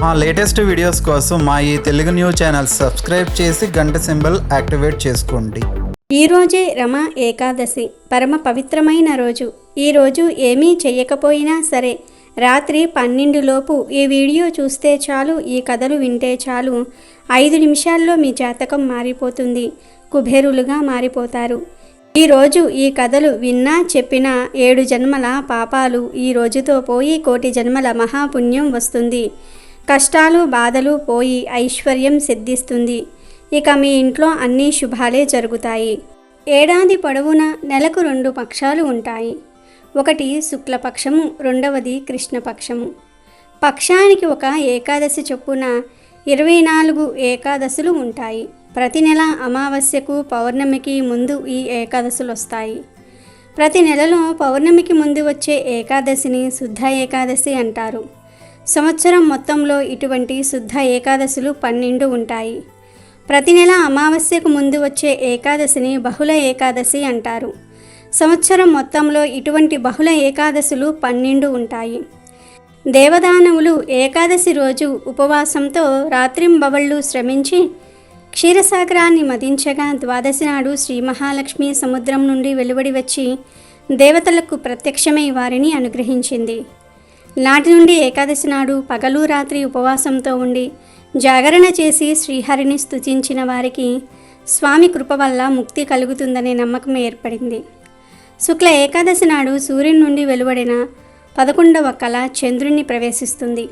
మా latest videos కోసం మా ఈ తెలుగు న్యూస్ ఛానల్ సబ్స్క్రైబ్ చేసి గంట సింబల్ యాక్టివేట్ చేసుకోండి. ఈరోజే రమ ఏకాదశి, పరమ పవిత్రమైన రోజు. ఈరోజు ఏమీ చెయ్యకపోయినా సరే రాత్రి 12 లోపు ఈ వీడియో చూస్తే చాలు, ఈ కథలు వింటే చాలు, 5 నిమిషాల్లో మీ జాతకం మారిపోతుంది, కుబేరులుగా మారిపోతారు. ఈరోజు ఈ కథలు విన్నా చెప్పినా 7 జన్మల పాపాలు ఈ రోజుతో పోయి 1,000,000 జన్మల మహాపుణ్యం వస్తుంది. కష్టాలు బాధలు పోయి ఐశ్వర్యం సిద్ధిస్తుంది. ఇక మీ ఇంట్లో అన్ని శుభాలే జరుగుతాయి. ఏడాది పొడవునా నెలకు 2 పక్షాలు ఉంటాయి. ఒకటి శుక్లపక్షము, రెండవది కృష్ణపక్షము. పక్షానికి ఒక ఏకాదశి చొప్పున 24 ఏకాదశులు ఉంటాయి. ప్రతి నెల అమావాస్యకు పౌర్ణమికి ముందు ఈ ఏకాదశులు వస్తాయి. ప్రతి నెలలో పౌర్ణమికి ముందు వచ్చే ఏకాదశిని శుద్ధ ఏకాదశి అంటారు. సంవత్సరం మొత్తంలో ఇటువంటి శుద్ధ ఏకాదశులు 12 ఉంటాయి. ప్రతి నెల అమావాస్యకు ముందు వచ్చే ఏకాదశిని బహుళ ఏకాదశి అంటారు. సంవత్సరం మొత్తంలో ఇటువంటి బహుళ ఏకాదశులు 12 ఉంటాయి. దేవదానవులు ఏకాదశి రోజు ఉపవాసంతో రాత్రింబవళ్ళు శ్రమించి క్షీరసాగరాన్ని మదించగా ద్వాదశి నాడు శ్రీ మహాలక్ష్మి సముద్రం నుండి వెలువడి వచ్చి దేవతలకు ప్రత్యక్షమై వారిని అనుగ్రహించింది. నాటి నుండి ఏకాదశి నాడు పగలు రాత్రి ఉపవాసంతో ఉండి జాగరణ చేసి శ్రీహరిని స్తుతించిన వారికి స్వామి కృప వల్ల ముక్తి కలుగుతుందనే నమ్మకం ఏర్పడింది. శుక్ల ఏకాదశి నాడు సూర్యుని నుండి వెలువడిన 11వ కళ చంద్రుణ్ణి ప్రవేశిస్తుంది.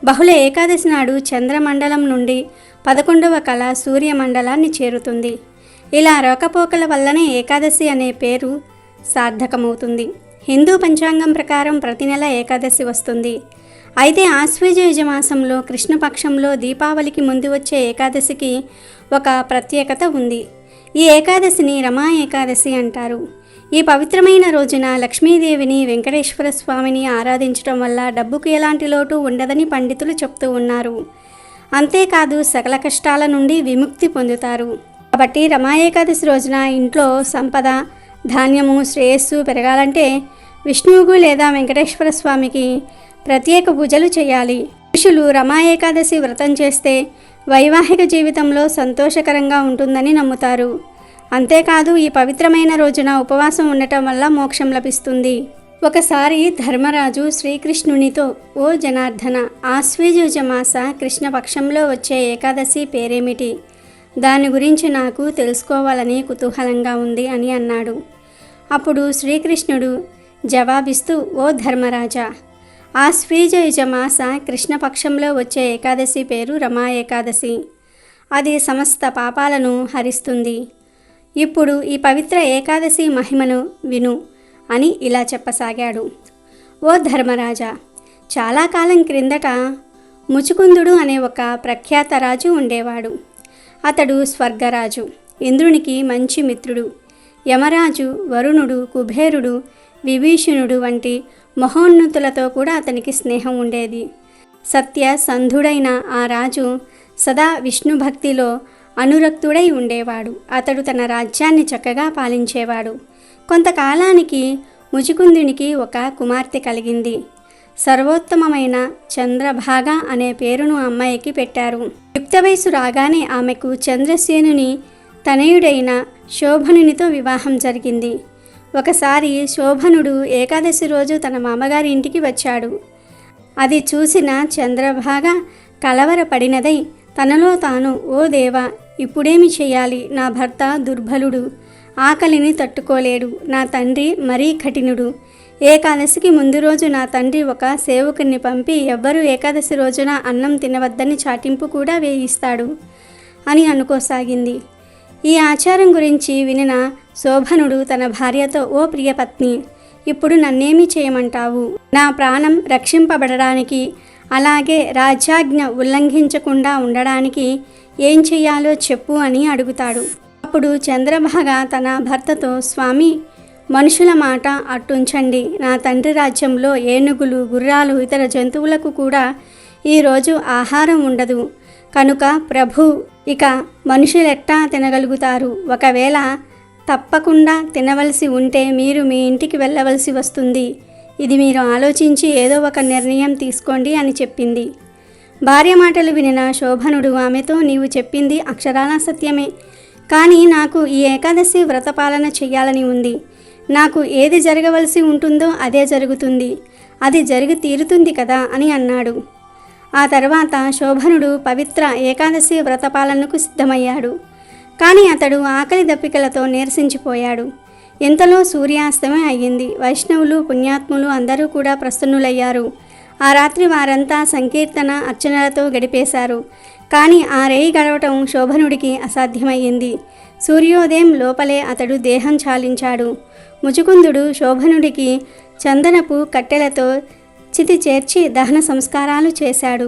బహుళ ఏకాదశి నాడు చంద్రమండలం నుండి 11వ కళ సూర్యమండలాన్ని చేరుతుంది. ఇలా రాకపోకల వల్లనే ఏకాదశి అనే పేరు సార్థకమవుతుంది. హిందూ పంచాంగం ప్రకారం ప్రతి నెల ఏకాదశి వస్తుంది. అయితే ఆశ్వయుజ మాసంలో కృష్ణపక్షంలో దీపావళికి ముందు వచ్చే ఏకాదశికి ఒక ప్రత్యేకత ఉంది. ఈ ఏకాదశిని రమా ఏకాదశి అంటారు. ఈ పవిత్రమైన రోజున లక్ష్మీదేవిని, వెంకటేశ్వర స్వామిని ఆరాధించడం వల్ల డబ్బుకు ఎలాంటి లోటు ఉండదని పండితులు చెప్తూ ఉన్నారు. అంతేకాదు సకల కష్టాల నుండి విముక్తి పొందుతారు. కాబట్టి రమా ఏకాదశి రోజున ఇంట్లో సంపద, ధాన్యము, శ్రేయస్సు పెరగాలంటే విష్ణువుకు లేదా వెంకటేశ్వర స్వామికి ప్రత్యేక పూజలు చేయాలి. పురుషులు రమా ఏకాదశి వ్రతం చేస్తే వైవాహిక జీవితంలో సంతోషకరంగా ఉంటుందని నమ్ముతారు. అంతేకాదు ఈ పవిత్రమైన రోజున ఉపవాసం ఉండటం వల్ల మోక్షం లభిస్తుంది. ఒకసారి ధర్మరాజు శ్రీకృష్ణునితో, ఓ జనార్దన, ఆశ్వయుజ మాస కృష్ణపక్షంలో వచ్చే ఏకాదశి పేరేమిటి? దాని గురించి నాకు తెలుసుకోవాలని కుతూహలంగా ఉంది అని అన్నాడు. అప్పుడు శ్రీకృష్ణుడు జవాబిస్తూ, ఓ ధర్మరాజా, ఆశ్వయుజ మాస కృష్ణపక్షంలో వచ్చే ఏకాదశి పేరు రమా ఏకాదశి. అది సమస్త పాపాలను హరిస్తుంది. ఇప్పుడు ఈ పవిత్ర ఏకాదశి మహిమను విను అని ఇలా చెప్పసాగాడు. ఓ ధర్మరాజా, చాలా కాలం క్రిందట ముచుకుందుడు అనే ఒక ప్రఖ్యాత రాజు ఉండేవాడు. అతడు స్వర్గరాజు, ఇంద్రునికి మంచి మిత్రుడు. యమరాజు, వరుణుడు, కుబేరుడు, విభీషణుడు వంటి మహోన్నతులతో కూడా అతనికి స్నేహం ఉండేది. సత్య సంధుడైన ఆ రాజు సదా విష్ణు భక్తిలో అనురక్తుడై ఉండేవాడు. అతడు తన రాజ్యాన్ని చక్కగా పాలించేవాడు. కొంతకాలానికి ముచుకుందునికి ఒక కుమార్తె కలిగింది. సర్వోత్తమమైన చంద్రభాగ అనే పేరును అమ్మాయికి పెట్టారు. యుక్త వయసు రాగానే ఆమెకు చంద్రసేనుని తనయుడైన శోభనునితో వివాహం జరిగింది. ఒకసారి శోభనుడు ఏకాదశి రోజు తన మామగారి ఇంటికి వచ్చాడు. అది చూసిన చంద్రభాగ కలవరపడినదై తనలో తాను, ఓ దేవా, ఇప్పుడేమి చేయాలి? నా భర్త దుర్బలుడు, ఆకలిని తట్టుకోలేడు. నా తండ్రి మరీ కఠినుడు. ఏకాదశికి ముందు రోజు నా తండ్రి ఒక సేవకుని పంపి ఎవ్వరూ ఏకాదశి రోజున అన్నం తినవద్దని చాటింపు కూడా వేయిస్తాడు అని అనుకోసాగింది. ఈ ఆచారం గురించి వినిన శోభనుడు తన భార్యతో, ఓ ప్రియపత్ని, ఇప్పుడు నన్నేమి చేయమంటావు? నా ప్రాణం రక్షింపబడడానికి, అలాగే రాజ్యాజ్ఞ ఉల్లంఘించకుండా ఉండడానికి ఏం చెయ్యాలో చెప్పు అని అడుగుతాడు. అప్పుడు చంద్రభాగ తన భర్తతో, స్వామి, మనుషుల మాట అట్టుంచండి. నా తండ్రి రాజ్యంలో ఏనుగులు, గుర్రాలు, ఇతర జంతువులకు కూడా ఈరోజు ఆహారం ఉండదు. కనుక ప్రభు, ఇక మనుషులెట్టా తినగలుగుతారు? ఒకవేళ తప్పకుండా తినవలసి ఉంటే మీరు మీ ఇంటికి వెళ్ళవలసి వస్తుంది. ఇది మీరు ఆలోచించి ఏదో ఒక నిర్ణయం తీసుకోండి అని చెప్పింది. భార్య మాటలు వినిన శోభనుడు ఆమెతో, నీవు చెప్పింది అక్షరాల సత్యమే, కానీ నాకు ఈ ఏకాదశి వ్రతపాలన చెయ్యాలని ఉంది. నాకు ఏది జరగవలసి ఉంటుందో అదే జరుగుతుంది, అది జరిగి తీరుతుంది కదా అని అన్నాడు. ఆ తర్వాత శోభనుడు పవిత్ర ఏకాదశి వ్రతపాలనకు సిద్ధమయ్యాడు. కానీ అతడు ఆకలి దప్పికలతో నీరసించిపోయాడు. ఇంతలో సూర్యాస్తమయం అయ్యింది. వైష్ణవులు, పుణ్యాత్ములు అందరూ కూడా ప్రసన్నులయ్యారు. ఆ రాత్రి వారంతా సంకీర్తన, అర్చనలతో గడిపేశారు. కానీ ఆ రేయి గడవటం శోభనుడికి అసాధ్యమయ్యింది. సూర్యోదయం లోపలే అతడు దేహం చాలించాడు. ముచుకుందుడు శోభనుడికి చందనపు కట్టెలతో చితి చేర్చి దహన సంస్కారాలు చేశాడు.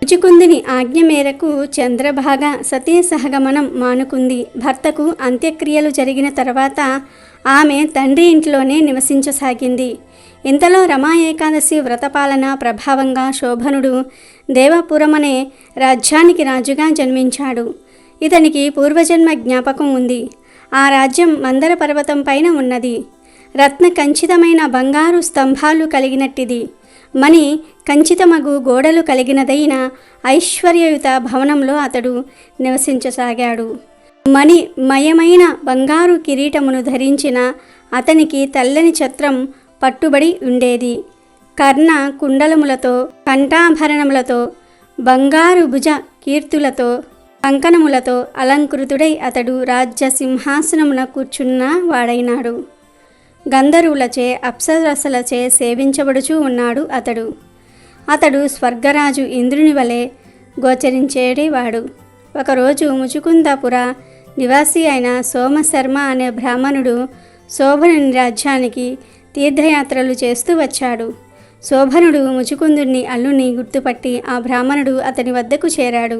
ముచుకుందుని ఆజ్ఞ మేరకు చంద్రభాగ సతీ సహగమనం మానుకుంది. భర్తకు అంత్యక్రియలు జరిగిన తర్వాత ఆమె తండ్రి ఇంట్లోనే నివసించసాగింది. ఇంతలో రమా ఏకాదశి వ్రతపాలన ప్రభావంగా శోభనుడు దేవపురమనే రాజ్యానికి రాజుగా జన్మించాడు. ఇతనికి పూర్వజన్మ జ్ఞాపకం ఉంది. ఆ రాజ్యం మందర పర్వతం పైన ఉన్నది. రత్న కంచితమైన బంగారు స్తంభాలు కలిగినట్టిది. మణి కంచితమగు గోడలు కలిగినదైన ఐశ్వర్యయుత భవనంలో అతడు నివసించసాగాడు. మణిమయమైన బంగారు కిరీటమును ధరించిన అతనికి తెల్లని ఛత్రం పట్టుబడి ఉండేది. కర్ణ కుండలములతో, కంఠాభరణములతో, బంగారు భుజ కీర్తులతో, కంకణములతో అలంకృతుడై అతడు రాజ్య సింహాసనమున కూర్చున్న వాడైనాడు. గంధర్వులచే, అప్సరసలచే సేవించబడుచూ ఉన్నాడు అతడు స్వర్గరాజు ఇంద్రుని వలె గోచరించేవాడు. ఒకరోజు ముచుకుందపుర నివాసి అయిన సోమశర్మ అనే బ్రాహ్మణుడు శోభనుని రాజ్యానికి తీర్థయాత్రలు చేస్తూ వచ్చాడు. శోభనుడు ముచుకుందుని అల్లుని గుర్తుపట్టి ఆ బ్రాహ్మణుడు అతని వద్దకు చేరాడు.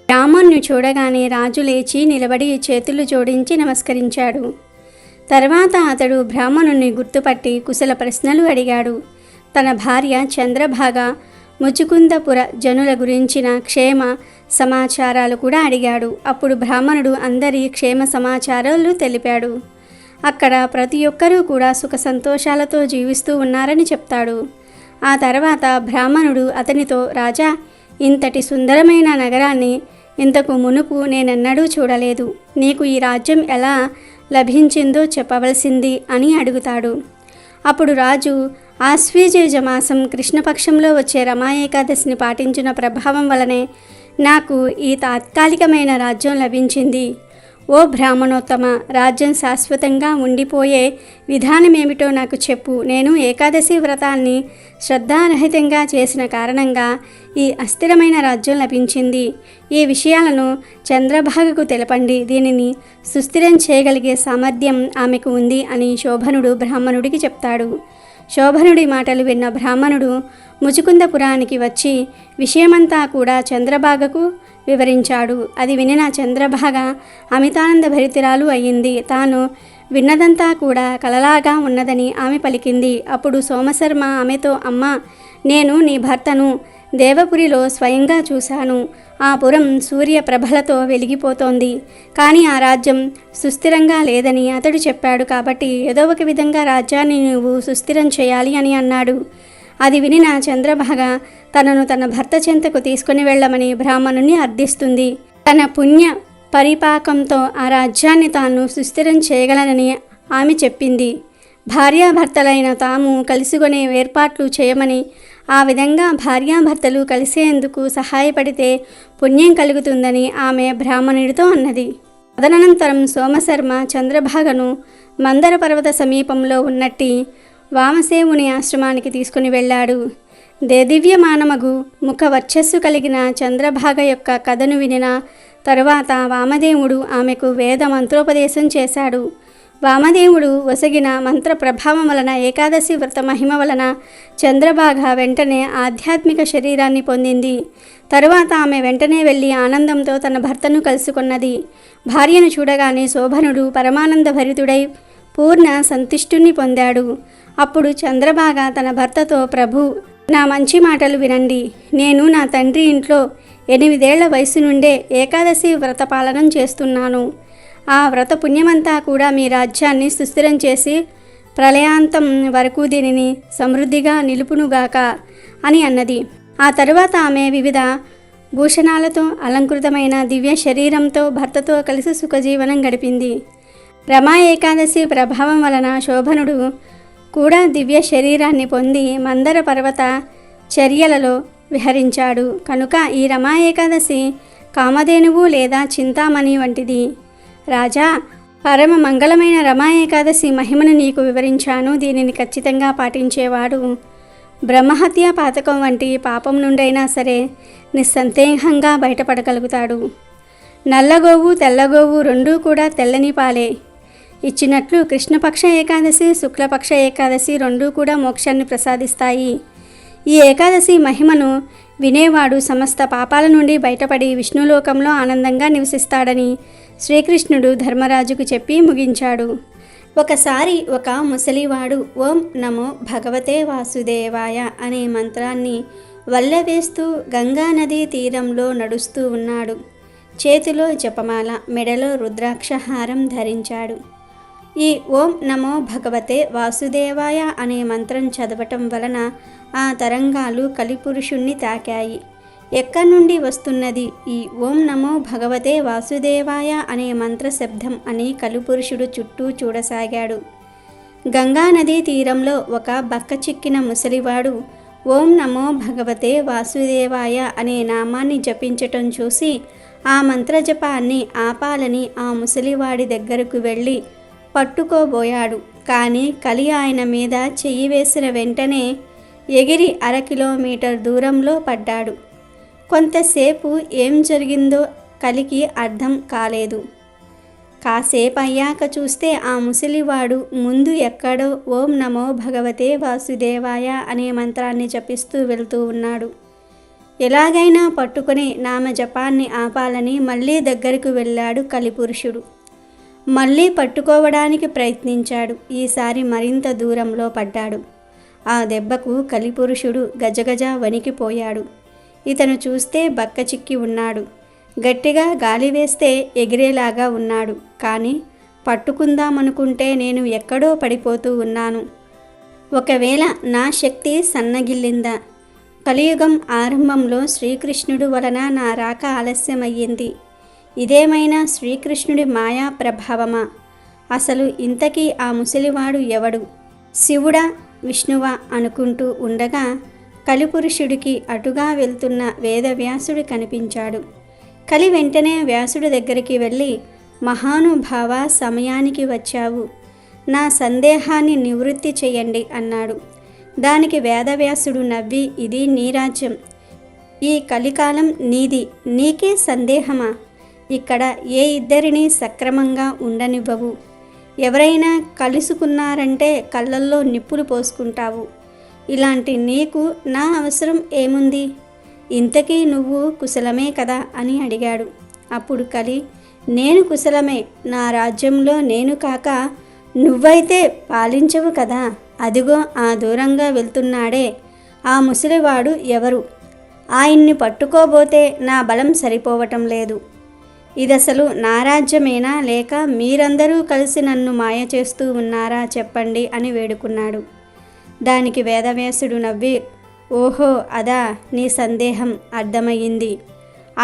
బ్రాహ్మణ్ణి చూడగానే రాజు లేచి నిలబడి చేతులు జోడించి నమస్కరించాడు. తర్వాత అతడు బ్రాహ్మణుని గుర్తుపట్టి కుశల ప్రశ్నలు అడిగాడు. తన భార్య చంద్రభాగ, ముచుకుందపుర జనుల గురించిన క్షేమ సమాచారాలు కూడా అడిగాడు. అప్పుడు బ్రాహ్మణుడు అందరి క్షేమ సమాచారాలు తెలిపాడు. అక్కడ ప్రతి ఒక్కరూ కూడా సుఖ సంతోషాలతో జీవిస్తూ ఉన్నారని చెప్తాడు. ఆ తర్వాత బ్రాహ్మణుడు అతనితో, రాజా, ఇంతటి సుందరమైన నగరాన్ని ఇంతకు మునుపు నేనెన్నడూ చూడలేదు. నీకు ఈ రాజ్యం ఎలా లభించిందో చెప్పవలసింది అని అడుగుతాడు. అప్పుడు రాజు ఆశ్వీజ మాసం కృష్ణపక్షంలో వచ్చే రమా ఏకాదశిని పాటించిన ప్రభావం వలనే నాకు ఈ తాత్కాలికమైన రాజ్యం లభించింది. ఓ బ్రాహ్మణోత్తమ, రాజ్యం శాశ్వతంగా ఉండిపోయే విధానమేమిటో నాకు చెప్పు. నేను ఏకాదశి వ్రతాన్ని శ్రద్ధారహితంగా చేసిన కారణంగా ఈ అస్థిరమైన రాజ్యం లభించింది. ఈ విషయాలను చంద్రభాగకు తెలపండి. దీనిని సుస్థిరం చేయగలిగే సామర్థ్యం ఆమెకు ఉంది అని శోభనుడు బ్రాహ్మణుడికి చెప్తాడు. శోభనుడి మాటలు విన్న బ్రాహ్మణుడు ముచుకుందపురానికి వచ్చి విషయమంతా కూడా చంద్రభాగకు వివరించాడు. అది వినిన చంద్రభాగ అమితానంద భరితురాలు అయ్యింది. తాను విన్నదంతా కూడా కలలాగా ఉన్నదని ఆమె పలికింది. అప్పుడు సోమశర్మ ఆమెతో, అమ్మా, నేను నీ భర్తను దేవపురిలో స్వయంగా చూశాను. ఆ పురం సూర్యప్రభలతో వెలిగిపోతోంది. కానీ ఆ రాజ్యం సుస్థిరంగా లేదని అతడు చెప్పాడు. కాబట్టి ఏదో ఒక విధంగా రాజ్యాన్ని నువ్వు సుస్థిరం చేయాలి అని అన్నాడు. అది వినిన చంద్రభాగ తనను తన భర్త చెంతకు తీసుకుని వెళ్ళమని బ్రాహ్మణుని అర్థిస్తుంది. తన పుణ్య పరిపాకంతో ఆ రాజ్యాన్ని తాను సుస్థిరం చేయగలనని ఆమె చెప్పింది. భార్యాభర్తలైన తాము కలుసుకునే ఏర్పాట్లు చేయమని, ఆ విధంగా భార్యాభర్తలు కలిసేందుకు సహాయపడితే పుణ్యం కలుగుతుందని ఆమె బ్రాహ్మణుడితో అన్నది. తదనంతరం సోమశర్మ చంద్రభాగను మందర పర్వత సమీపంలో ఉన్నట్టి వామసేవుని ఆశ్రమానికి తీసుకుని వెళ్ళాడు. దేదివ్యమానమగు ముఖ వర్చస్సు కలిగిన చంద్రభాగ యొక్క కథను వినిన తరువాత వామదేవుడు ఆమెకు వేద మంత్రోపదేశం చేశాడు. వామదేవుడు ఒసగిన మంత్ర ప్రభావం వలన ఏకాదశి వ్రత మహిమ వలన చంద్రభాగ వెంటనే ఆధ్యాత్మిక శరీరాన్ని పొందింది. తరువాత ఆమె వెంటనే వెళ్ళి ఆనందంతో తన భర్తను కలుసుకున్నది. భార్యను చూడగానే శోభనుడు పరమానంద భరితుడై పూర్ణ సంతుష్టుని పొందాడు. అప్పుడు చంద్రభాగ తన భర్తతో, ప్రభు, నా మంచి మాటలు వినండి. నేను నా తండ్రి ఇంట్లో 8 ఏళ్ల వయసు నుండే ఏకాదశి వ్రత పాలనం చేస్తున్నాను. ఆ వ్రత పుణ్యమంతా కూడా మీ రాజ్యాన్ని సుస్థిరం చేసి ప్రళయాంతం వరకు దీనిని సమృద్ధిగా నిలుపునుగాక అని అన్నది. ఆ తరువాత ఆమె వివిధ భూషణాలతో అలంకృతమైన దివ్య శరీరంతో భర్తతో కలిసి సుఖజీవనం గడిపింది. రమా ఏకాదశి ప్రభావం వలన శోభనుడు కూడా దివ్య శరీరాన్ని పొంది మందర పర్వత చర్యలలో విహరించాడు. కనుక ఈ రమా ఏకాదశి కామధేనువు లేదా చింతామణి వంటిది. రాజా, పరమ మంగళమైన రమా ఏకాదశి మహిమను నీకు వివరించాను. దీనిని ఖచ్చితంగా పాటించేవాడు బ్రహ్మహత్య పాతకం వంటి పాపం నుండైనా సరే నిస్సందేహంగా బయటపడగలుగుతాడు. నల్లగోవు తెల్లగోవు రెండూ కూడా తెల్లని పాలే ఇచ్చినట్లు కృష్ణపక్ష ఏకాదశి శుక్లపక్ష ఏకాదశి రెండూ కూడా మోక్షాన్ని ప్రసాదిస్తాయి. ఈ ఏకాదశి మహిమను వినేవాడు సమస్త పాపాల నుండి బయటపడి విష్ణులోకంలో ఆనందంగా నివసిస్తాడని శ్రీకృష్ణుడు ధర్మరాజుకు చెప్పి ముగించాడు. ఒకసారి ఒక ముసలివాడు ఓం నమో భగవతే వాసుదేవాయ అనే మంత్రాన్ని వల్లవేస్తూ గంగా నదీ తీరంలో నడుస్తూ ఉన్నాడు. చేతిలో జపమాల, మెడలో రుద్రాక్షహారం ధరించాడు. ఈ ఓం నమో భగవతే వాసుదేవాయ అనే మంత్రం చదవటం వలన ఆ తరంగాలు కలిపురుషుణ్ణి తాకాయి. ఎక్కడి నుండి వస్తున్నది ఈ ఓం నమో భగవతే వాసుదేవాయ అనే మంత్రశబ్దం అని కలిపురుషుడు చుట్టూ చూడసాగాడు. గంగానదీ తీరంలో ఒక బక్కచిక్కిన ముసలివాడు ఓం నమో భగవతే వాసుదేవాయ అనే నామాన్ని జపించటం చూసి ఆ మంత్రజపాన్ని ఆపాలని ఆ ముసలివాడి దగ్గరకు వెళ్ళి పట్టుకోబోయాడు. కానీ కలి ఆయన మీద చెయ్యి వేసిన వెంటనే ఎగిరి 1/2 కిలోమీటర్ దూరంలో పడ్డాడు. కొంతసేపు ఏం జరిగిందో కలికి అర్థం కాలేదు. కాసేపు అయ్యాక చూస్తే ఆ ముసలివాడు ముందు ఎక్కడో ఓం నమో భగవతే వాసుదేవాయ అనే మంత్రాన్ని జపిస్తూ వెళ్తూ ఉన్నాడు. ఎలాగైనా పట్టుకొని నామజపాన్ని ఆపాలని మళ్ళీ దగ్గరకు వెళ్ళాడు కలిపురుషుడు. మళ్ళీ పట్టుకోవడానికి ప్రయత్నించాడు. ఈసారి మరింత దూరంలో పడ్డాడు. ఆ దెబ్బకు కలిపురుషుడు గజగజ వణికిపోయాడు. ఇతను చూస్తే బక్కచిక్కి ఉన్నాడు. గట్టిగా గాలి వేస్తే ఎగిరేలాగా ఉన్నాడు. కానీ పట్టుకుందామనుకుంటే నేను ఎక్కడో పడిపోతూ ఉన్నాను. ఒకవేళ నా శక్తి సన్నగిల్లిందా? కలియుగం ఆరంభంలో శ్రీకృష్ణుడు వలన నా రాక ఆలస్యమయ్యింది. ఇదేమైనా శ్రీకృష్ణుడి మాయా ప్రభావమా? అసలు ఇంతకీ ఆ ముసలివాడు ఎవడు? శివుడా విష్ణువా అనుకుంటూ ఉండగా కలిపురుషుడికి అటుగా వెళ్తున్న వేదవ్యాసుడు కనిపించాడు. కలి వెంటనే వ్యాసుడి దగ్గరికి వెళ్ళి, మహానుభావ, సమయానికి వచ్చావు, నా సందేహాన్ని నివృత్తి చేయండి అన్నాడు. దానికి వేదవ్యాసుడు నవ్వి, ఇది నీ రాజ్యం, ఈ కలికాలం నీది, నీకే సందేహమా? ఇక్కడ ఏ ఇద్దరిని సక్రమంగా ఉండనివ్వవు. ఎవరైనా కలుసుకున్నారంటే కళ్ళల్లో నిప్పులు పోసుకుంటావు. ఇలాంటి నీకు నా అవసరం ఏముంది? ఇంతకీ నువ్వు కుశలమే కదా అని అడిగాడు. అప్పుడు కలి, నేను కుశలమే, నా రాజ్యంలో నేను కాక నువ్వైతే పాలించవు కదా. అదిగో ఆ దూరంగా వెళ్తున్నాడే ఆ ముసలివాడు ఎవరు? ఆయన్ని పట్టుకోబోతే నా బలం సరిపోవటం లేదు. ఇదసలు నా రాజ్యమేనా, లేక మీరందరూ కలిసి నన్ను మాయ చేస్తూ ఉన్నారా చెప్పండి అని వేడుకున్నాడు. దానికి వేదవ్యాసుడు నవ్వి, ఓహో అదా నీ సందేహం, అర్థమయ్యింది.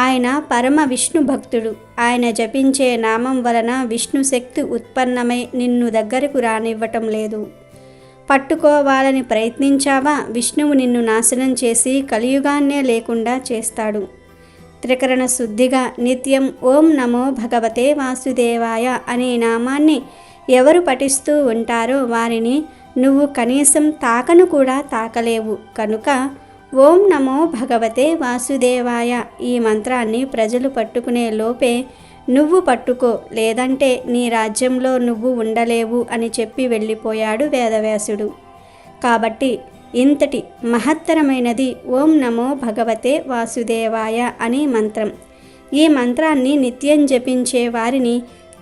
ఆయన పరమ విష్ణు భక్తుడు. ఆయన జపించే నామం వలన విష్ణు శక్తి ఉత్పన్నమై నిన్ను దగ్గరకు రానివ్వటం లేదు. పట్టుకోవాలని ప్రయత్నించావా, విష్ణువు నిన్ను నాశనం చేసి కలియుగాన్నే లేకుండా చేస్తాడు. త్రికరణ శుద్ధిగా నిత్యం ఓం నమో భగవతే వాసుదేవాయ అనే నామాన్ని ఎవరు పఠిస్తూ ఉంటారో వారిని నువ్వు కనీసం తాకను కూడా తాకలేవు. కనుక ఓం నమో భగవతే వాసుదేవాయ ఈ మంత్రాన్ని ప్రజలు పట్టుకునే లోపే నువ్వు పట్టుకో, లేదంటే నీ రాజ్యంలో నువ్వు ఉండలేవు అని చెప్పి వెళ్ళిపోయాడు వేదవ్యాసుడు. కాబట్టి ఇంతటి మహత్తరమైనది ఓం నమో భగవతే వాసుదేవాయ అనే మంత్రం. ఈ మంత్రాన్ని నిత్యం జపించే వారిని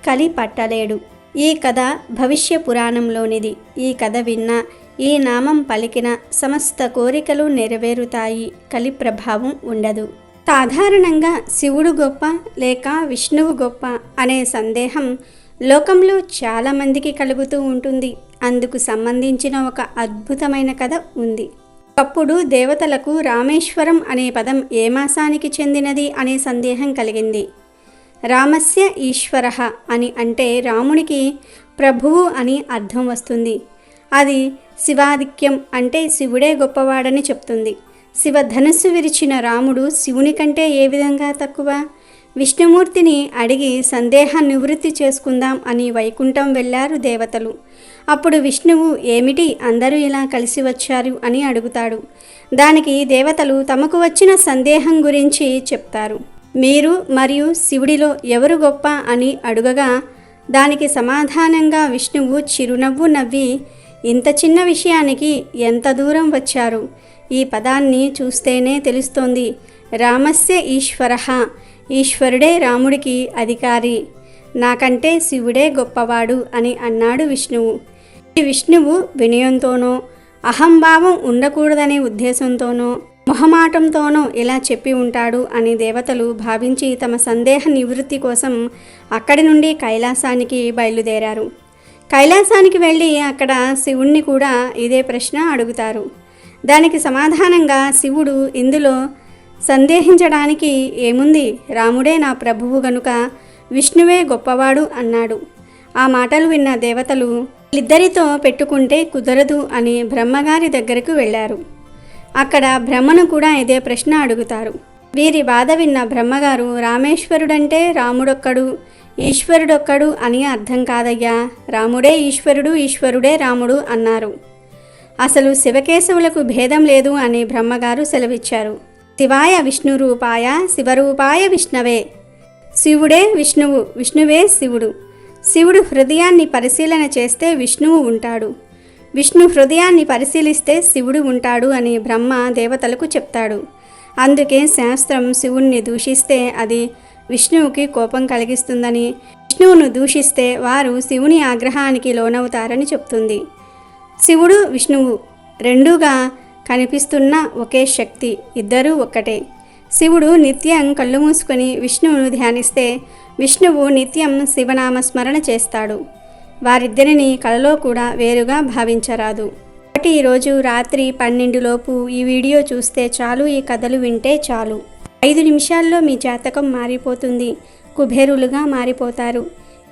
కలి పట్టలేడు. ఈ కథ భవిష్య పురాణంలోనిది. ఈ కథ విన్నా, ఈ నామం పలికిన సమస్త కోరికలు నెరవేరుతాయి, కలి ప్రభావం ఉండదు. సాధారణంగా శివుడు గొప్ప లేక విష్ణువు గొప్ప అనే సందేహం లోకంలో చాలామందికి కలుగుతూ ఉంటుంది. అందుకు సంబంధించిన ఒక అద్భుతమైన కథ ఉంది. అప్పుడు దేవతలకు రామేశ్వరం అనే పదం ఏ మాసానికి చెందినది అనే సందేహం కలిగింది. రామస్య ఈశ్వరః అని అంటే రామునికి ప్రభువు అని అర్థం వస్తుంది. అది శివాధిక్యం అంటే శివుడే గొప్పవాడని చెప్తుంది. శివధనుస్సు విరిచిన రాముడు శివుని కంటే ఏ విధంగా తక్కువ? విష్ణుమూర్తిని అడిగి సందేహం నివృత్తి చేసుకుందాం అని వైకుంఠం వెళ్ళారు దేవతలు. అప్పుడు విష్ణువు ఏమిటి అందరూ ఇలా కలిసి వచ్చారు అని అడుగుతాడు. దానికి దేవతలు తమకు వచ్చిన సందేహం గురించి చెప్తారు. మీరు మరియు శివుడిలో ఎవరు గొప్ప అని అడుగగా దానికి సమాధానంగా విష్ణువు చిరునవ్వు నవ్వి, ఇంత చిన్న విషయానికి ఎంత దూరం వచ్చారు? ఈ పదాన్ని చూస్తేనే తెలుస్తోంది. రామస్య ఈశ్వరః, ఈశ్వరుడే రాముడికి అధికారి, నాకంటే శివుడే గొప్పవాడు అని అన్నాడు విష్ణువు. ఈ విష్ణువు వినయంతోనో అహంభావం ఉండకూడదనే ఉద్దేశంతోనో మొహమాటంతోనో ఇలా చెప్పి ఉంటాడు అని దేవతలు భావించి తమ సందేహ నివృత్తి కోసం అక్కడి నుండి కైలాసానికి బయలుదేరారు. కైలాసానికి వెళ్ళి అక్కడ శివుణ్ణి కూడా ఇదే ప్రశ్న అడుగుతారు. దానికి సమాధానంగా శివుడు ఇందులో సందేహించడానికి ఏముంది, రాముడే నా ప్రభువు గనుక విష్ణువే గొప్పవాడు అన్నాడు. ఆ మాటలు విన్న దేవతలు వీళ్ళిద్దరితో పెట్టుకుంటే కుదరదు అని బ్రహ్మగారి దగ్గరకు వెళ్ళారు. అక్కడ బ్రహ్మను కూడా ఇదే ప్రశ్న అడుగుతారు. వీరి బాధ విన్న బ్రహ్మగారు, రామేశ్వరుడంటే రాముడొక్కడు, ఈశ్వరుడొక్కడు అని అర్థం కాదయ్యా, రాముడే ఈశ్వరుడు, ఈశ్వరుడే రాముడు అన్నారు. అసలు శివకేశవులకు భేదం లేదు అని బ్రహ్మగారు సెలవిచ్చారు. శివాయ విష్ణు రూపాయ శివరూపాయ విష్ణవే, శివుడే విష్ణువు, విష్ణువే శివుడు. శివుడు హృదయాన్ని పరిశీలన చేస్తే విష్ణువు ఉంటాడు, విష్ణు హృదయాన్ని పరిశీలిస్తే శివుడు ఉంటాడు అని బ్రహ్మ దేవతలకు చెప్తాడు. అందుకే శాస్త్రం శివుణ్ణి దూషిస్తే అది విష్ణువుకి కోపం కలిగిస్తుందని, విష్ణువును దూషిస్తే వారు శివుని ఆగ్రహానికి లోనవుతారని చెప్తుంది. శివుడు విష్ణువు రెండుగా కనిపిస్తున్న ఒకే శక్తి, ఇద్దరూ ఒక్కటే. శివుడు నిత్యం కళ్ళు మూసుకొని విష్ణువును ధ్యానిస్తే విష్ణువు నిత్యం శివనామ స్మరణ చేస్తాడు. వారిద్దరిని కలలో కూడా వేరుగా భావించరాదు. కాబట్టి ఈరోజు రాత్రి 12 లోపు ఈ వీడియో చూస్తే చాలు, ఈ కథలు వింటే చాలు. 5 నిమిషాల్లో మీ జాతకం మారిపోతుంది, కుబేరులుగా మారిపోతారు.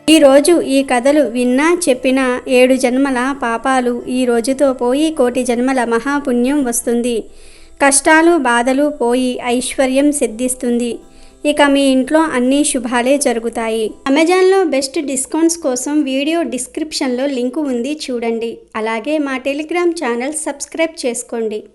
ఈరోజు ఈ కథలు విన్నా చెప్పినా 7 జన్మల పాపాలు ఈ రోజుతో పోయి 1,000,000 జన్మల మహాపుణ్యం వస్తుంది. కష్టాలు బాధలు పోయి ఐశ్వర్యం సిద్ధిస్తుంది. ఇక మీ ఇంట్లో అన్ని శుభాలే జరుగుతాయి. అమెజాన్లో బెస్ట్ డిస్కౌంట్స్ కోసం వీడియో డిస్క్రిప్షన్లో లింకు ఉంది, చూడండి. అలాగే మా టెలిగ్రామ్ ఛానల్ సబ్స్క్రైబ్ చేసుకోండి.